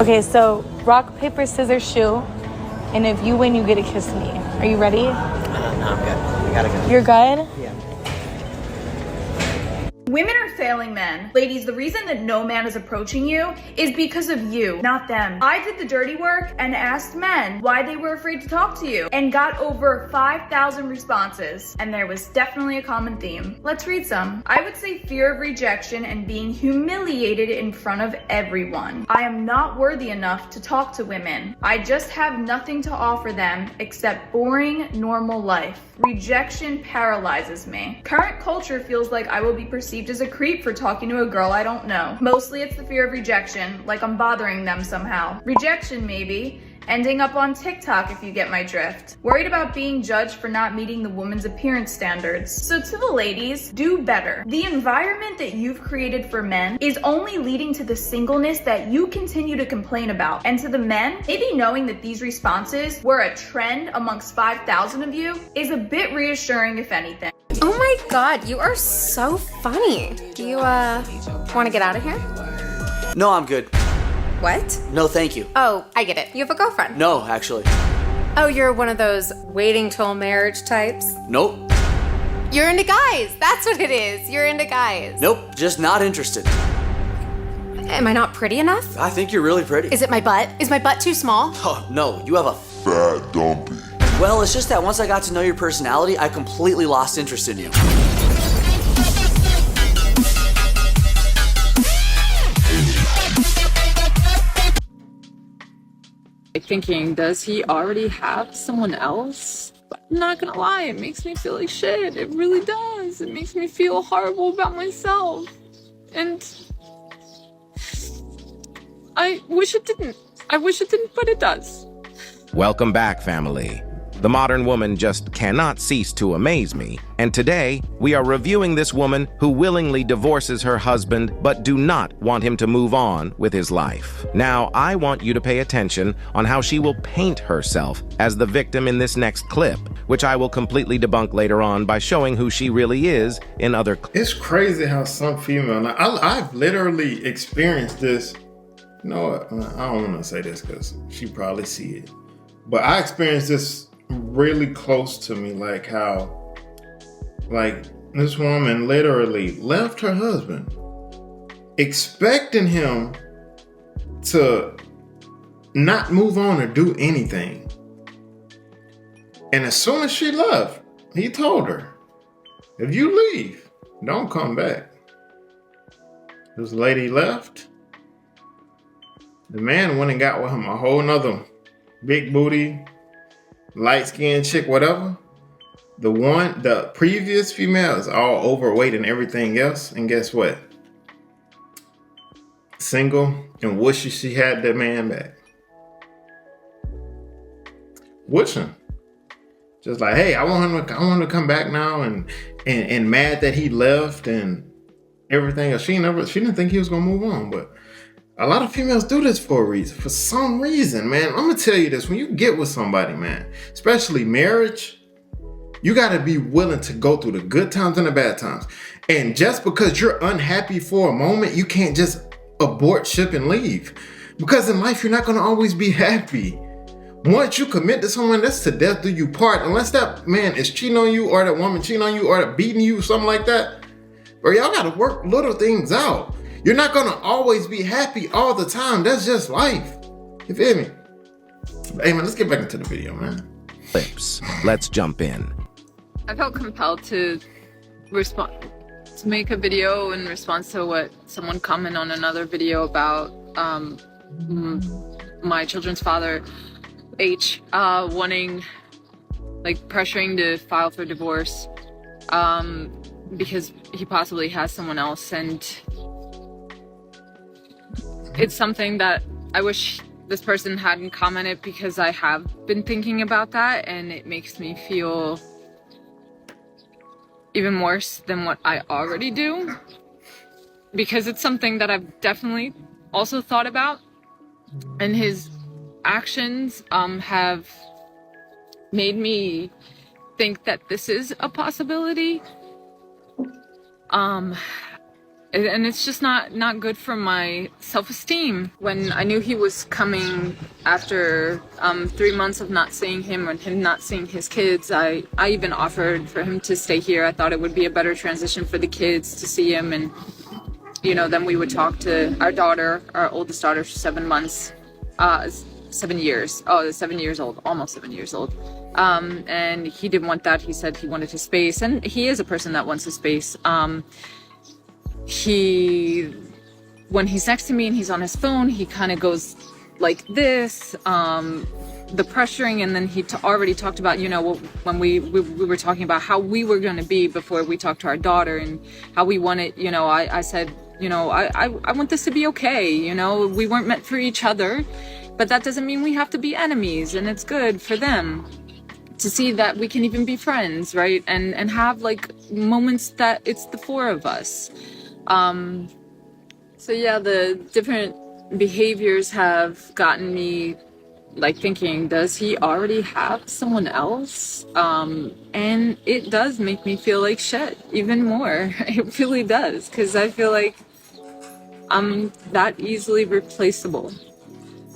Okay, so rock, paper, scissors, shoe. And if you win, you get to kiss me. Are you ready? No, I'm good. I gotta go. You're good? Yeah. Women are failing men. Ladies, the reason that no man is approaching you is because of you, not them. I did the dirty work and asked men why they were afraid to talk to you and got over 5,000 responses. And there was definitely a common theme. Let's read some. I would say fear of rejection and being humiliated in front of everyone. I am not worthy enough to talk to women. I just have nothing to offer them except boring, normal life. Rejection paralyzes me. Current culture feels like I will be perceived as a creep for talking to a girl I don't know. Mostly it's the fear of rejection, like I'm bothering them somehow. Rejection maybe, ending up on TikTok if you get my drift. Worried about being judged for not meeting the woman's appearance standards. So to the ladies, do better. The environment that you've created for men is only leading to the singleness that you continue to complain about. And to the men, maybe knowing that these responses were a trend amongst 5,000 of you is a bit reassuring if anything. Oh my god, you are so funny. Do you, want to get out of here? No, I'm good. What? No, thank you. Oh, I get it. You have a girlfriend. No, actually. Oh, you're one of those waiting till marriage types? Nope. You're into guys. That's what it is. You're into guys. Nope, just not interested. Am I not pretty enough? I think you're really pretty. Is it my butt? Is my butt too small? Oh, no, you have a fat dumpy. Well, it's just that once I got to know your personality, I completely lost interest in you. Thinking, does he already have someone else? But I'm not gonna lie, it makes me feel like shit. It really does. It makes me feel horrible about myself. And I wish it didn't. But it does. Welcome back, family. The modern woman just cannot cease to amaze me, and today we are reviewing this woman who willingly divorces her husband but do not want him to move on with his life. Now, I want you to pay attention on how she will paint herself as the victim in this next clip, which I will completely debunk later on by showing who she really is in other clips. It's crazy how some female, I've literally experienced this. You know what? I don't want to say this because she probably see it, but I experienced this really close to me, like how, like, this woman literally left her husband expecting him to not move on or do anything. And as soon as she left, he told her, if you leave, don't come back. This lady left. The man went and got with him a whole nother big booty, light-skinned chick, whatever. The previous female is all overweight and everything else. And guess what? Single and wishing she had that man back. Wishing. Just like, hey, I want him to come back now, and mad that he left and everything else. She didn't think he was gonna move on, but a lot of females do this for a reason. For some reason, man. I'm gonna tell you this. When you get with somebody, man, especially marriage, you gotta be willing to go through the good times and the bad times. And just because you're unhappy for a moment, you can't just abort ship and leave. Because in life, you're not gonna always be happy. Once you commit to someone, that's to death do you part. Unless that man is cheating on you, or that woman cheating on you, or that beating you, something like that. Or y'all gotta work little things out. You're not gonna always be happy all the time. That's just life. You feel me? Hey man, let's get back into the video, man. Clips. Let's jump in. I felt compelled to make a video in response to what someone commented on another video about my children's father, H, wanting, like, pressuring to file for divorce because he possibly has someone else. And it's something that I wish this person hadn't commented, because I have been thinking about that, and it makes me feel even worse than what I already do, because it's something that I've definitely also thought about, and his actions have made me think that this is a possibility. and it's just not good for my self-esteem. When I knew he was coming after 3 months of not seeing him and him not seeing his kids, I even offered for him to stay here. I thought it would be a better transition for the kids to see him, and then we would talk to our daughter, our oldest daughter, 7 months, 7 years. Oh, 7 years old, almost 7 years old. And he didn't want that. He said he wanted his space, and he is a person that wants his space. When he's next to me and he's on his phone, he kind of goes like this, the pressuring, and then he already talked about, when we were talking about how we were going to be before we talked to our daughter and how we wanted, I said, I want this to be okay, we weren't meant for each other, but that doesn't mean we have to be enemies, and it's good for them to see that we can even be friends, right? And have like moments that it's the four of us. So yeah, the different behaviors have gotten me like thinking, does he already have someone else? And it does make me feel like shit even more. It really does, because I feel like I'm that easily replaceable.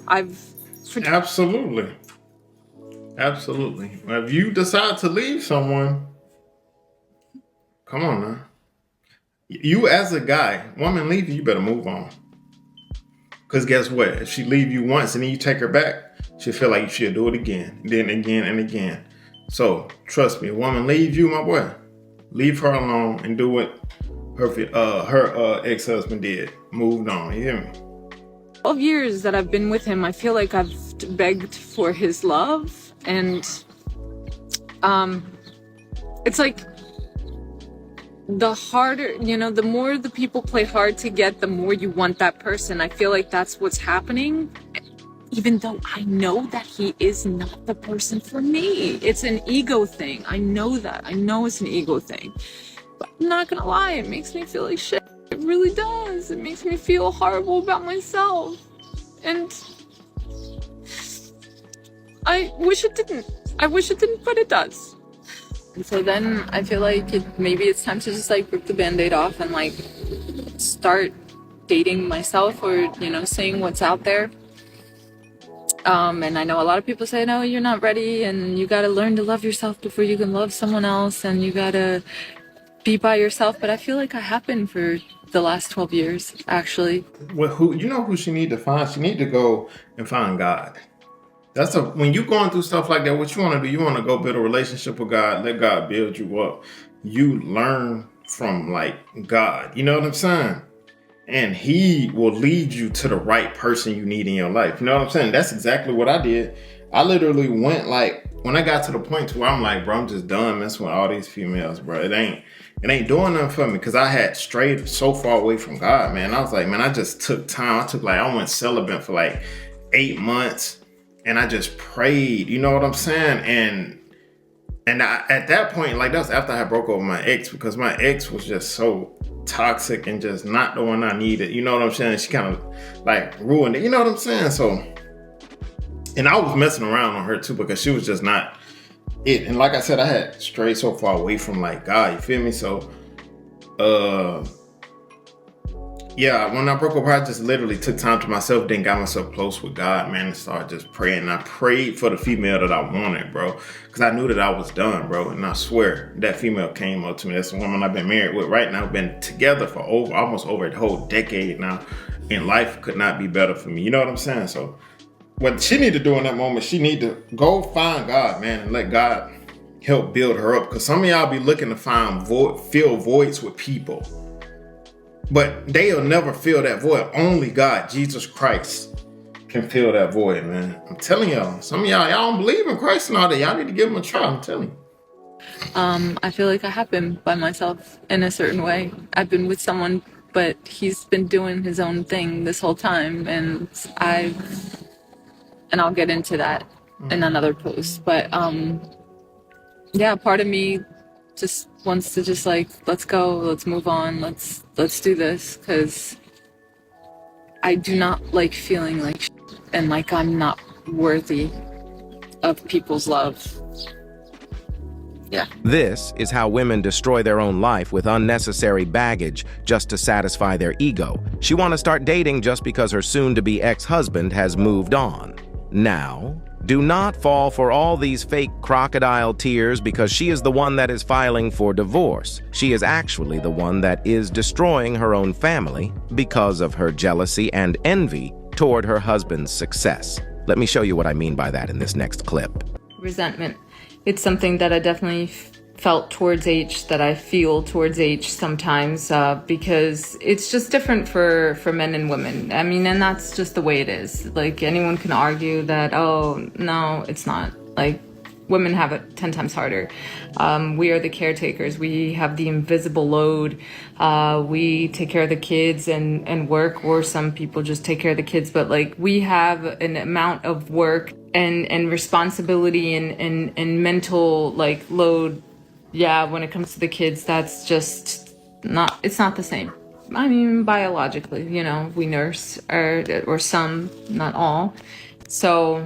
Absolutely. If you decide to leave someone, come on now. You as a guy, woman leave you better move on. Because guess what? If she leave you once and then you take her back, she'll feel like you should do it again, then again and again. So trust me, a woman leave you, my boy, leave her alone and do what her ex-husband did. Moved on. You hear me? 12 years that I've been with him, I feel like I've begged for his love. And it's like the harder, the more the people play hard to get, the more you want that person. I feel like that's what's happening, even though I know that he is not the person for me. It's an ego thing. I know that. I know it's an ego thing. But I'm not gonna lie, it makes me feel like shit. It really does. It makes me feel horrible about myself. And I wish it didn't, but it does. And so then I feel like maybe it's time to just like rip the Band-Aid off and like start dating myself, or seeing what's out there. And I know a lot of people say, no, you're not ready, and you gotta learn to love yourself before you can love someone else, and you gotta be by yourself. But I feel like I have been for the last 12 years, actually. Well, who she need to find? She need to go and find God. When you're going through stuff like that, what you want to do, you want to go build a relationship with God, let God build you up. You learn from like God, you know what I'm saying? And he will lead you to the right person you need in your life. You know what I'm saying? That's exactly what I did. I literally went like, when I got to the point to where I'm like, bro, I'm just done messing with all these females, bro. It ain't doing nothing for me, because I had strayed so far away from God, man. I was like, man, I just took time. I went celibate for like 8 months. And I just prayed, you know what I'm saying? And I, at that point, like that was after I broke up with my ex, because my ex was just so toxic and just not the one I needed. You know what I'm saying? She kind of like ruined it. You know what I'm saying? So, and I was messing around on her too, because she was just not it. And like I said, I had strayed so far away from like God, you feel me? So, yeah, when I broke up with her, I just literally took time to myself, then got myself close with God, man, and started just praying. And I prayed for the female that I wanted, bro, because I knew that I was done, bro. And I swear that female came up to me. That's the woman I've been married with right now. Been together for almost over a whole decade now, and life could not be better for me. You know what I'm saying? So what she need to do in that moment, she need to go find God, man, and let God help build her up. Because some of y'all be looking to fill voids with people. But they'll never fill that void. Only God, Jesus Christ, can fill that void, man. I'm telling y'all. Some of y'all don't believe in Christ and all that. Y'all need to give him a try. I'm telling you. I feel like I have been by myself in a certain way. I've been with someone, but he's been doing his own thing this whole time, and I'll get into that in another post. But yeah, part of me just wants to just like, let's go, let's move on, let's do this, because I do not like feeling like and like I'm not worthy of people's love. Yeah. This is how women destroy their own life with unnecessary baggage just to satisfy their ego. She wants to start dating just because her soon-to-be ex-husband has moved on. Now, do not fall for all these fake crocodile tears because she is the one that is filing for divorce. She is actually the one that is destroying her own family because of her jealousy and envy toward her husband's success. Let me show you what I mean by that in this next clip. Resentment. It's something that I definitely felt towards H, that I feel towards H sometimes, because it's just different for men and women. I mean, and that's just the way it is. Like, anyone can argue that, oh, no, it's not. Like, women have it 10 times harder. We are the caretakers. We have the invisible load. We take care of the kids and work, or some people just take care of the kids. But like, we have an amount of work and responsibility and mental like load. Yeah, when it comes to the kids, that's just not, it's not the same. I mean, biologically, you know, we nurse or some, not all. So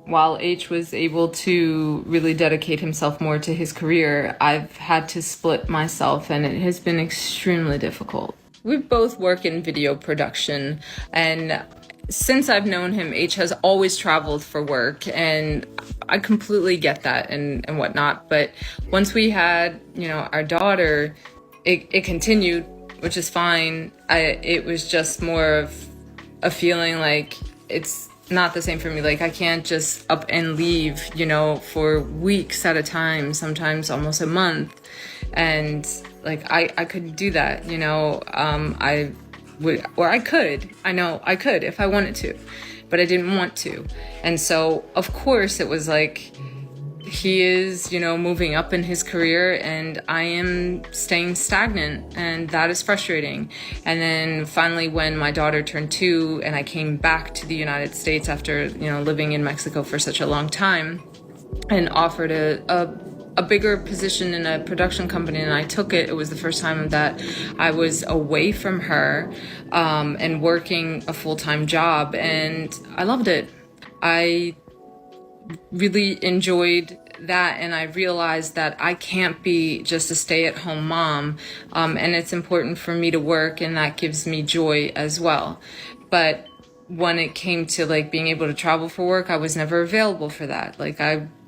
while H was able to really dedicate himself more to his career, I've had to split myself, and it has been extremely difficult. We both work in video production, and since I've known him, H has always traveled for work, and I completely get that and whatnot. But once we had, you know, our daughter, it continued, which is fine. It was just more of a feeling like it's not the same for me. Like, I can't just up and leave, you know, for weeks at a time, sometimes almost a month. And like, I couldn't do that, you know. I would, or I could, I know I could if I wanted to, but I didn't want to. And so of course it was like, he is, you know, moving up in his career and I am staying stagnant, and that is frustrating. And then finally, when my daughter turned 2 and I came back to the United States after, you know, living in Mexico for such a long time, and offered a bigger position in a production company, and I took it. It was the first time that I was away from her and working a full-time job, and I loved it. I really enjoyed that, and I realized that I can't be just a stay-at-home mom, and it's important for me to work, and that gives me joy as well. But when it came to like being able to travel for work, I was never available for that.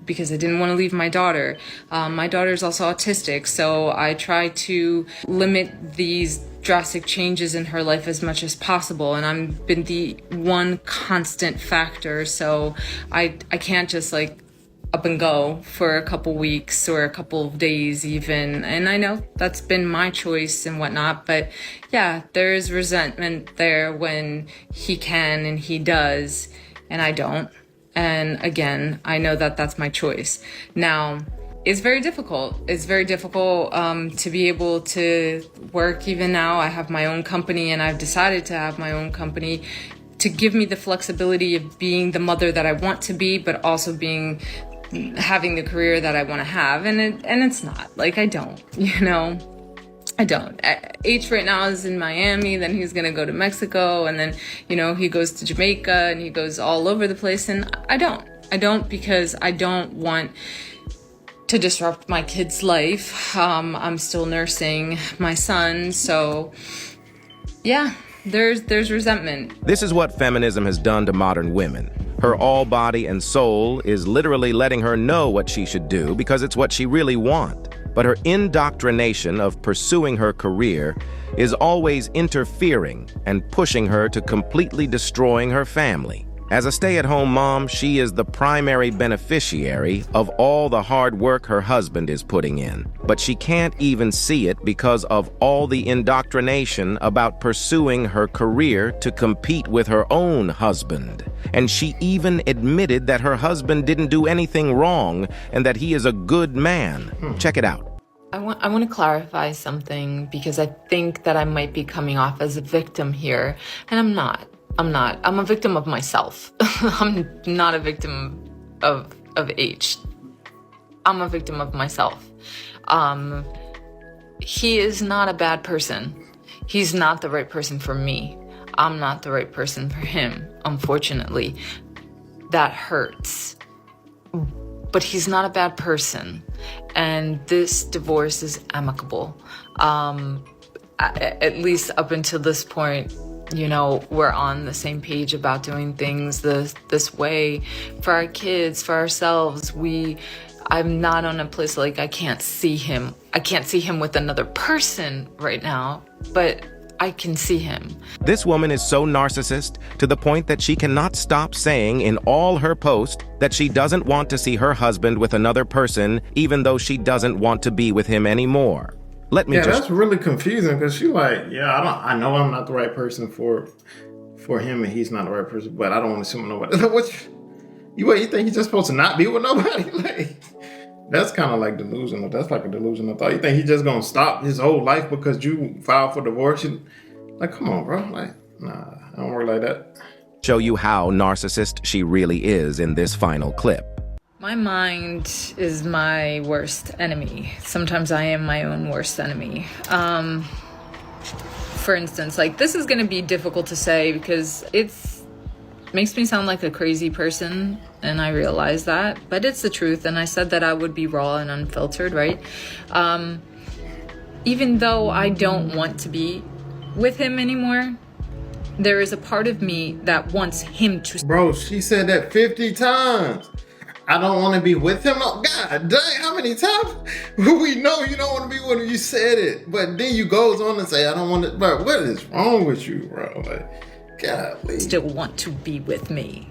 Because I didn't want to leave my daughter. My daughter's also autistic, so I try to limit these drastic changes in her life as much as possible, and I've been the one constant factor, so I can't just like up and go for a couple weeks or a couple of days even. And I know that's been my choice and whatnot, but yeah, there is resentment there when he can and he does, and I don't. And again, I know that that's my choice. Now, it's very difficult. It's very difficult to be able to work. Even now, I have my own company, and I've decided to have my own company to give me the flexibility of being the mother that I want to be, but also having the career that I want to have. And it's not like I don't, you know. I don't. H right now is in Miami, then he's gonna go to Mexico, and then, you know, he goes to Jamaica, and he goes all over the place, and I don't because I don't want to disrupt my kid's life. I'm still nursing my son, so yeah, there's resentment. This is what feminism has done to modern women. Her all body and soul is literally letting her know what she should do because it's what she really wants. But her indoctrination of pursuing her career is always interfering and pushing her to completely destroying her family. As a stay-at-home mom, she is the primary beneficiary of all the hard work her husband is putting in. But she can't even see it because of all the indoctrination about pursuing her career to compete with her own husband. And she even admitted that her husband didn't do anything wrong and that he is a good man. Check it out. I want to clarify something, because I think that I might be coming off as a victim here, and I'm not. I'm a victim of myself. I'm not a victim of H. I'm a victim of myself. He is not a bad person. He's not the right person for me. I'm not the right person for him, unfortunately. That hurts. but he's not a bad person. And this divorce is amicable. At least up until this point, you know, we're on the same page about doing things this way for our kids, for ourselves. I'm not on a place like I can't see him. I can't see him with another person right now, but I can see him. This woman is so narcissist to the point that she cannot stop saying in all her posts that she doesn't want to see her husband with another person, even though she doesn't want to be with him anymore. That's really confusing because she like, I know I'm not the right person for him and he's not the right person, but I don't want to see nobody. You think he's just supposed to not be with nobody? Like, that's kind of like delusional. That's like a delusional thought. You think he's just gonna stop his whole life because you filed for divorce? Like, come on, bro. Like, nah, I don't work like that. Show you how narcissist she really is in this final clip. My mind is my worst enemy. Sometimes I am my own worst enemy. For instance, like, this is gonna be difficult to say because it makes me sound like a crazy person, and I realize that, but it's the truth. And I said that I would be raw and unfiltered, right? Even though I don't want to be with him anymore, there is a part of me that wants him to. Bro, she said that 50 times. I don't want to be with him. Oh, God dang, how many times? We know you don't want to be with him. You said it. But then you goes on and say, I don't want to. Bro, what is wrong with you, bro? Like, golly. Still want to be with me.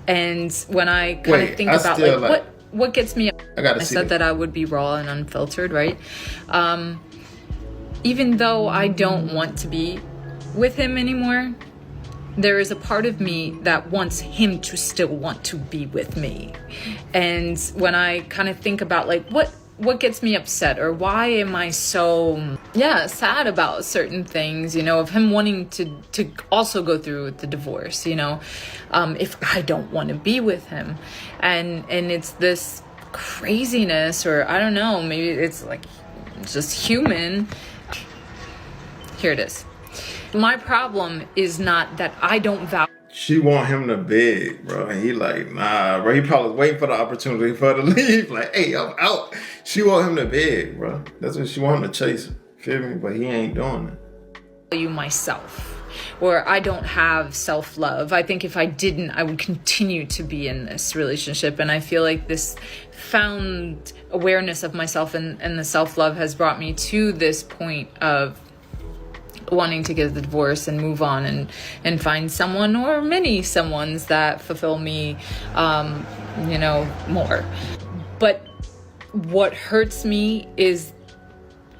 And when I kind of think about like what gets me up, I said that I would be raw and unfiltered, right? Even though I don't want to be with him anymore, there is a part of me that wants him to still want to be with me. And when I kind of think about like what gets me upset, or why am I so sad about certain things, you know, of him wanting to also go through with the divorce, you know, if I don't want to be with him, and it's this craziness, or I don't know, maybe it's like just human. Here it is. My problem is not that I don't value. She want him to beg, bro. And he like, nah, bro. He probably waiting for the opportunity for her to leave. Like, hey, I'm out. She want him to beg, bro. That's what she want him to chase. Feel me? But he ain't doing it. Value myself, or I don't have self-love. I think if I didn't, I would continue to be in this relationship. And I feel like this found awareness of myself and the self-love has brought me to this point of wanting to get the divorce and move on and find someone, or many someones, that fulfill me, more. But what hurts me is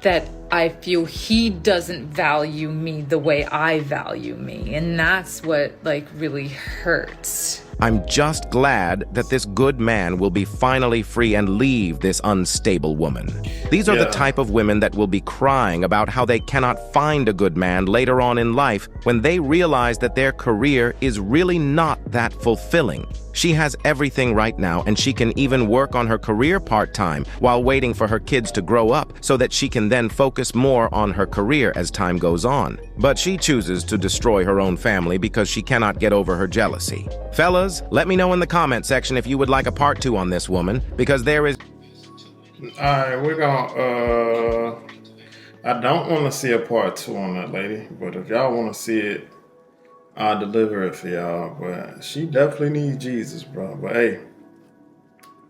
that I feel he doesn't value me the way I value me. And that's what like really hurts. I'm just glad that this good man will be finally free and leave this unstable woman. These are the type of women that will be crying about how they cannot find a good man later on in life when they realize that their career is really not that fulfilling. She has everything right now, and she can even work on her career part-time while waiting for her kids to grow up so that she can then focus more on her career as time goes on. But she chooses to destroy her own family because she cannot get over her jealousy. Fellas, let me know in the comment section if you would like a part 2 on this woman, because there is... Alright, we're gonna, I don't want to see a part 2 on that lady, but if y'all want to see it, I'll deliver it for y'all. But she definitely needs Jesus, bro. But hey,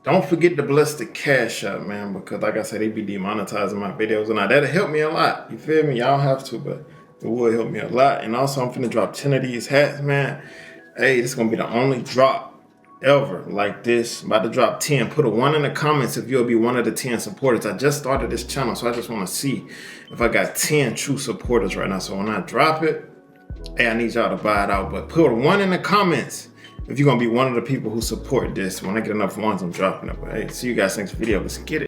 don't forget to bless the Cash App, man, because like I said, they be demonetizing my videos, and that'll help me a lot. You feel me? Y'all don't have to, but it would help me a lot. And also, I'm finna drop 10 of these hats, man. Hey, this is gonna be the only drop ever like this. I'm about to drop 10. Put a 1 in the comments if you'll be one of the 10 supporters. I just started this channel, so I just want to see if I got 10 true supporters right now. So when I drop it, hey, I need y'all to buy it out. But put a 1 in the comments if you're gonna be one of the people who support this. When I get enough ones, I'm dropping it. But hey, see you guys next video. Let's get it.